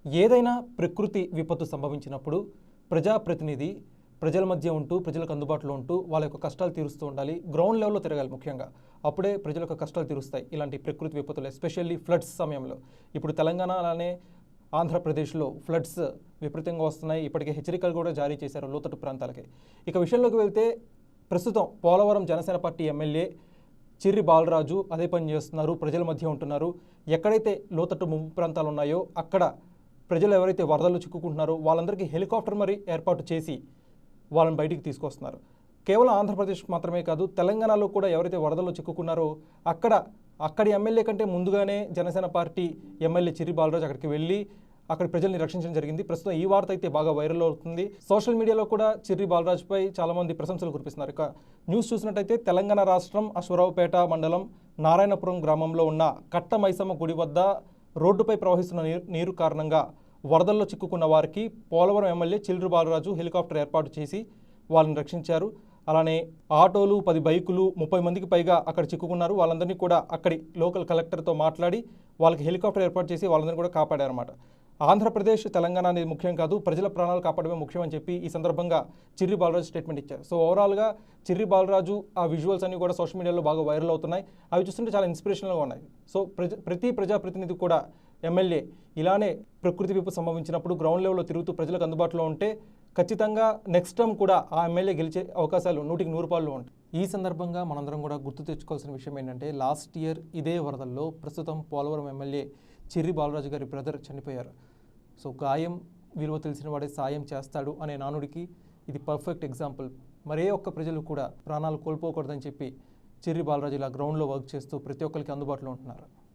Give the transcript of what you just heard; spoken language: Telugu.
ఏదైనా ప్రకృతి విపత్తు సంభవించినప్పుడు ప్రజాప్రతినిధి ప్రజల మధ్య ఉంటూ ప్రజలకు అందుబాటులో ఉంటూ వాళ్ళ యొక్క కష్టాలు తీరుస్తూ ఉండాలి. గ్రౌండ్ లెవెల్లో తిరగాలి ముఖ్యంగా. అప్పుడే ప్రజల యొక్క కష్టాలు తీరుస్తాయి ఇలాంటి ప్రకృతి విపత్తులు, ఎస్పెషల్లీ ఫ్లడ్స్ సమయంలో. ఇప్పుడు తెలంగాణ అలానే ఆంధ్రప్రదేశ్లో ఫ్లడ్స్ విపరీతంగా వస్తున్నాయి. ఇప్పటికే హెచ్చరికలు కూడా జారీ చేశారు లోతట్టు ప్రాంతాలకి. ఇక విషయంలోకి వెళ్తే ప్రస్తుతం పోలవరం జనసేన పార్టీ ఎమ్మెల్యే చిర్రి బాలరాజు అదే పని చేస్తున్నారు, ప్రజల మధ్య ఉంటున్నారు. ఎక్కడైతే లోతట్టు ముంపు ప్రాంతాలు ఉన్నాయో అక్కడ ప్రజలు ఎవరైతే వరదల్లో చిక్కుకుంటున్నారో వాళ్ళందరికీ హెలికాప్టర్ మరి ఏర్పాటు చేసి వాళ్ళని బయటికి తీసుకొస్తున్నారు. కేవలం ఆంధ్రప్రదేశ్ మాత్రమే కాదు, తెలంగాణలో కూడా ఎవరైతే వరదల్లో చిక్కుకున్నారో అక్కడి ఎమ్మెల్యే కంటే ముందుగానే జనసేన పార్టీ ఎమ్మెల్యే చిర్రి బాలరాజు అక్కడికి వెళ్ళి అక్కడ ప్రజల్ని రక్షించడం జరిగింది. ప్రస్తుతం ఈ వార్త అయితే బాగా వైరల్ అవుతుంది. సోషల్ మీడియాలో కూడా చిర్రి బాలరాజుపై చాలామంది ప్రశంసలు కురిపిస్తున్నారు. ఇక న్యూస్ చూసినట్టయితే తెలంగాణ రాష్ట్రం అశ్వరావుపేట మండలం నారాయణపురం గ్రామంలో ఉన్న కట్ట మైసమ్మ గుడి వద్ద రోడ్డుపై ప్రవహిస్తున్న నీరు కారణంగా వరదల్లో చిక్కుకున్న వారికి పోలవరం ఎమ్మెల్యే చిర్రి బాలరాజు హెలికాప్టర్ ఏర్పాటు చేసి వాళ్ళని రక్షించారు. అలానే ఆటోలు 10 బైకులు 30 మందికి పైగా అక్కడ చిక్కుకున్నారు. వాళ్ళందరినీ కూడా అక్కడి లోకల్ కలెక్టర్తో మాట్లాడి వాళ్ళకి హెలికాప్టర్ ఏర్పాటు చేసి వాళ్ళందరినీ కూడా కాపాడారన్నమాట. ఆంధ్రప్రదేశ్ తెలంగాణ అనేది ముఖ్యం కాదు, ప్రజల ప్రాణాలు కాపాడమే ముఖ్యం అని చెప్పి ఈ సందర్భంగా చిర్రి బాలరాజు స్టేట్మెంట్ ఇచ్చారు. సో ఓవరాల్గా చిర్రి బాలరాజు ఆ విజువల్స్ అన్నీ కూడా సోషల్ మీడియాలో బాగా వైరల్ అవుతున్నాయి. అవి చూస్తుంటే చాలా ఇన్స్పిరేషనల్గా ఉన్నాయి. సో ప్రతి ప్రజాప్రతినిధి కూడా ఎమ్మెల్యే ఇలానే ప్రకృతి విపత్తు సంభవించినప్పుడు గ్రౌండ్ లెవెల్లో తిరుగుతూ ప్రజలకు అందుబాటులో ఉంటే ఖచ్చితంగా నెక్స్ట్ టైం కూడా ఆ ఎమ్మెల్యే గెలిచే అవకాశాలు 100కి 100 ఉంటాయి. ఈ సందర్భంగా మనందరం కూడా గుర్తు తెచ్చుకోవాల్సిన విషయం ఏంటంటే లాస్ట్ ఇయర్ ఇదే వరదల్లో ప్రస్తుతం పోలవరం ఎమ్మెల్యే చిర్రి బాలరాజు గారి బ్రదర్ చనిపోయారు. సో గాయం విలువ తెలిసిన వాడే సాయం చేస్తాడు అనే నానుడికి ఇది పర్ఫెక్ట్ ఎగ్జాంపుల్. మరే ఒక్క ప్రజలు కూడా ప్రాణాలు కోల్పోకూడదని చెప్పి చిర్రి బాలరాజు ఇలా గ్రౌండ్లో వర్క్ చేస్తూ ప్రతి ఒక్కరికి అందుబాటులో ఉంటున్నారు.